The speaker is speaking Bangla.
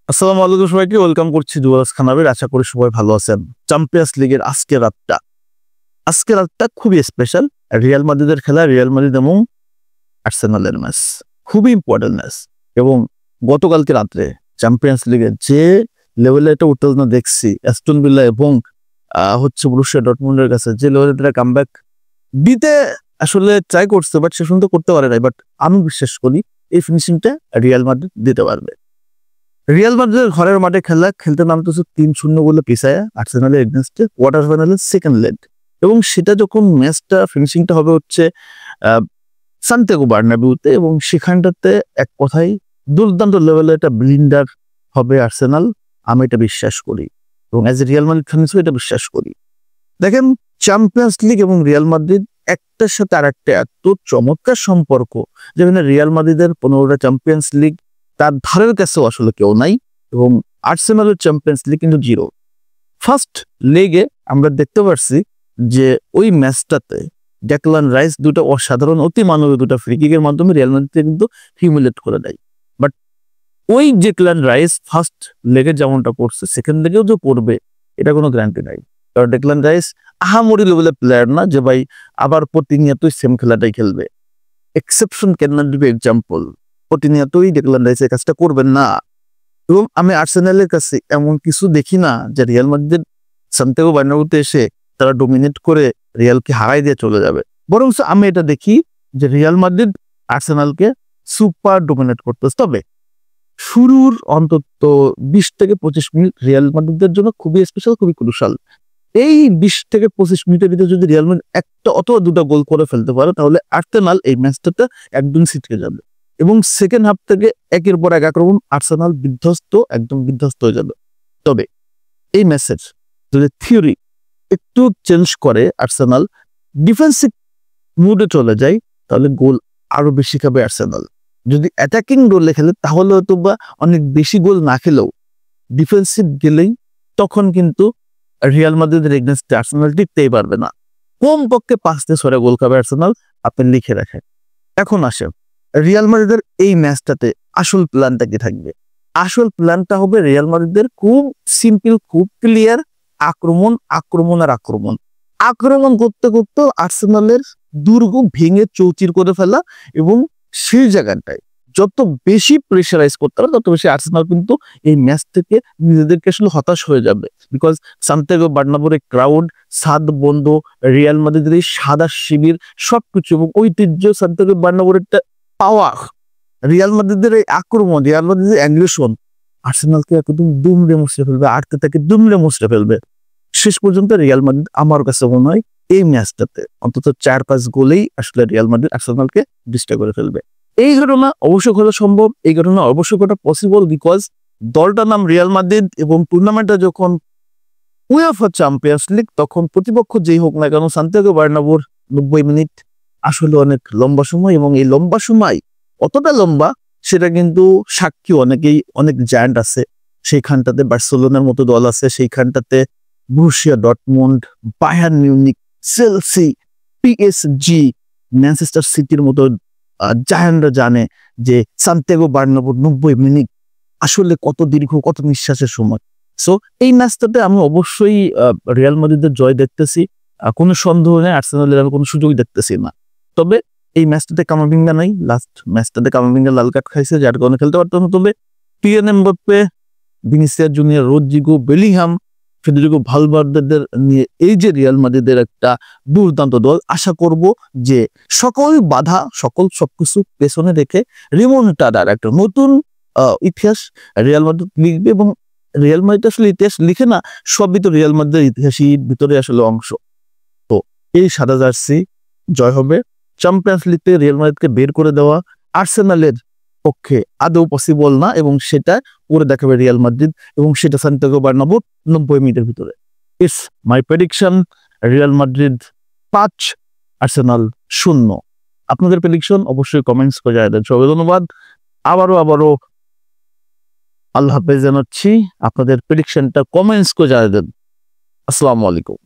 আসসালামু আলাইকুম সবাইকে ওয়েলকাম করছি যুবরাজ খানাবের। আশা করি সবাই ভালো আছেন। চ্যাম্পিয়ন্স লিগের আজকে রাতটা খুবই স্পেশাল। রিয়াল মাদ্রিদের খেলা, রিয়াল মাদ্রিদ এবং আর্সেনালের ম্যাচ, খুবই ইম্পর্টেন্ট ম্যাচ। এবং গতকালকে রাত্রে চ্যাম্পিয়ন্স লিগের যে লেভেলে একটা উত্তেজনা দেখছি অ্যাস্টন ভিলা এবং বরুসিয়া ডর্টমুন্ডের কাছে, যে লেভেলে তারা কামব্যাক দিতে আসলে ট্রাই করছে, বাট সে সুন্দর করতে পারে নাই। বাট আমি বিশ্বাস করি এই ফিনিশিংটা রিয়াল মাদ্রিদ দিতে পারবে। রিয়াল মাদ্রিদের ঘরের মাঠে খেলতে নামতেছে 3-0 গোলে পিছায় আর্সেনালের এগেইনস্টে কোয়ার্টার ফাইনালের সেকেন্ড লেগ। এবং সেটা যখন ম্যাচটা ফিনিশিংটা হবে সান্তিয়াগো বার্নাবিউতে, এবং সেখানটাতে এক কথায় দুর্দান্ত লেভেলে একটা ব্লিন্ডার হবে আর্সেনাল। আমি এটা বিশ্বাস করি এবং as a Real Madrid fan হিসেবে এটা বিশ্বাস করি। দেখেন, চ্যাম্পিয়ন্স লিগ এবং রিয়াল মাদ্রিদ একটার সাথে আরেকটা এত চমৎকার সম্পর্ক, যেখানে রিয়াল মাদ্রিদের 15টা চ্যাম্পিয়ন্স লিগ, তার ধারের কাছেও আসলে কেউ নাই। এবং আর্সেনালের চ্যাম্পিয়ন্স লিগ কিন্তু 0। ফার্স্ট লেগে আমরা দেখতে পারছি যে ওই ম্যাচটাতে ডেকলান রাইস দুটো অসাধারণ অতি মানবীয় দুটো ফ্রি কিকের মাধ্যমে রিয়াল মাদ্রিদকে কিন্তু হিউমিলেট করে দেয়। বাট ওই ডেকলান রাইস ফার্স্ট লেগে যেমনটা করছে, সেকেন্ড লেগেও যে করবে এটা কোনো গ্যারান্টি নাই। কারণ ডেকলান রাইস আহামরি লেভেলের প্লেয়ার না যে ভাই আবার প্রতিনিয়তই সেম খেলাটাই খেলবে। Exception can not be example. প্রতিনিয়তই ডেকলান রাইস এই কাজটা করবেন না। এবং আমি আর্সেনালের কাছে এমন কিছু দেখি না যে রিয়াল মাদ্রিদ সান্তিয়াগো বার্নাবিউতে এসে তারা ডোমিনেট করে রিয়ালকে হারাই দিয়ে চলে যাবে। বরং আমি এটা দেখি যে রিয়াল মাদ্রিদ আর্সেনালকে সুপার ডোমিনেট করতেছে। তবে শুরুর অন্তত 20 থেকে 25 মিনিট রিয়াল মাদ্রিদের জন্য খুবই স্পেশাল, খুবই ক্রুশাল। এই 20 থেকে 25 মিনিটের ভিতরে যদি রিয়াল মাদ্রিদ একটা অথবা দুটা গোল করে ফেলতে পারে, তাহলে আর্সেনাল এই ম্যাচটাতে একদম ছিটকে যাবে। এবং সেকেন্ড হাফ থেকে একের পর এক আক্রমণ, আর্সেনাল একদম বিধ্বস্ত হয়ে যাবে। তবে এই ম্যাচের যদি থিওরি একটু চেঞ্জ করে আর্সেনাল, ডিফেন্সিভ মুডে চলে যায়, তাহলে গোল আরো বেশি খাবে আর্সেনাল। যদি অ্যাটাকিং রোলে খেলে তাহলে হয়তো বা অনেক বেশি গোল না খেলেও ডিফেন্সিভ গেলেই তখন কিন্তু রিয়াল মাদ্রিদের এগেইনস্টে আর্সেনাল টিকতেই পারবে না। কমপক্ষে 5-6 গোল খাবে আর্সেনাল, আপনি লিখে রাখেন। এখন আসে রিয়াল মাদ্রিদের এই ম্যাচটাতে আসল প্ল্যানটা কি থাকবে। আসল প্ল্যানটা হবে রিয়াল মাদ্রিদের খুব সিম্পল, খুব ক্লিয়ার, আক্রমণ করতে করতে আর্সেনালের দুর্গ ভেঙে চৌচির করে ফেলা। এবং সেই জায়গাটায় যত বেশি প্রেশারাইজ করতে পারে, তত বেশি আর্সেনাল কিন্তু এই ম্যাচ থেকে নিজেদেরকে আসলে হতাশ হয়ে যাবে। বিকজ সান্তিয়াগো বার্নাবিউর ক্রাউড, সাদ বন্ধ, রিয়াল মাদ্রিদের এই সাদা শিবির, সবকিছু এবং ঐতিহ্য, সান্তিয়াগো বার্নাবিউর একটা পাওয়ার, রিয়াল মাদ্রিদের এই আক্রমণ, রিয়াল মাদ্রিদের অ্যাগ্রেশন আর্সেনালকে একদম দুমড়ে মুচড়ে ফেলবে, আর্তেতাকে দুমড়ে মুচড়ে ফেলবে। শেষ পর্যন্ত রিয়াল মাদ্রিদ আমার কাছে মনে হয় এই ম্যাচটাতে অন্তত 4-5 গোলেই আসলে রিয়াল মাদ্রিদ আর্সেনালকে ডিস্ট্রয় করে ফেলবে। এই ঘটনা অবশ্যই ঘটা সম্ভব, এই ঘটনা অবশ্যই ঘটা পসিবল, বিকজ দলটার নাম রিয়াল মাদ্রিদ এবং টুর্নামেন্টটা যখন উয়েফা চ্যাম্পিয়ন্স লিগ, তখন প্রতিপক্ষ যেই হোক না কেন, সান্তিয়াগো বার্নাবিউর 90 মিনিট আসলে অনেক লম্বা সময়। এবং এই লম্বা সময় কতটা লম্বা সেটা কিন্তু সাক্ষী অনেক জায়ান্ট আছে সেইখানটাতে। বার্সেলোনার মতো দল আছে সেইখানটাতে, Borussia Dortmund, Bayern Munich, Chelsea, PSG, Manchester সিটির মতো জায়ান্টরা জানে যে সান্তিয়াগো বার্নাবিউ 90 মিনিট আসলে কত দীর্ঘ, কত নিঃশ্বাসের সময়। সো এই ম্যাচটাতে আমি অবশ্যই রিয়াল মাদ্রিদের জয় দেখতেছি, কোনো সন্দেহ নেই। আর্সেনালের আমি কোনো সুযোগ দেখতেছি না। তবে এই ম্যাচটাতে কামাভিঙ্গা নাই, লাস্ট ম্যাচটাতে কামাভিঙ্গা লাল কার্ড খাইছে, যার কারণে খেলতে পারতাম না। তবে Kylian Mbappe, Vinicius Junior, Rodrygo, Bellingham, Federico ভালভার্দেদের নিয়ে এই যে রিয়াল মাদ্রিদের একটা দুর্দান্ত দল, আশা করব যে সকল বাধা, সবকিছু পেছনে রেখে রিমন্টাডার একটা নতুন ইতিহাস রিয়াল মাদ্রিদ লিখবে। এবং রিয়াল মাদ্রিদ আসলে ইতিহাস লিখে না, সবই তো রিয়াল মাদ্রিদের ইতিহাসই ভিতরে আসলে অংশ। তো এই সাদা জার্সি জয় হবে। চ্যাম্পিয়ন্স লিগে রিয়াল মাদ্রিদকে বের করে দেওয়া আর্সেনালের পক্ষে আদৌ পসিবল না, এবং সেটা করে দেখাবে রিয়াল মাদ্রিদ, এবং সেটা সান্তিয়াগো বার্নাবিউ 90 মিনিটের ভিতরে। It's my prediction, Real Madrid 5, Arsenal 0। আপনাদের প্রেডিকশন অবশ্যই কমেন্টস করে জানিয়ে দেন। সবাই ধন্যবাদ। আবারও আল্লাহ হাফেজ জানাচ্ছি। আপনাদের প্রেডিকশনটা কমেন্টস করে জানিয়ে দেন। আসসালামু আলাইকুম।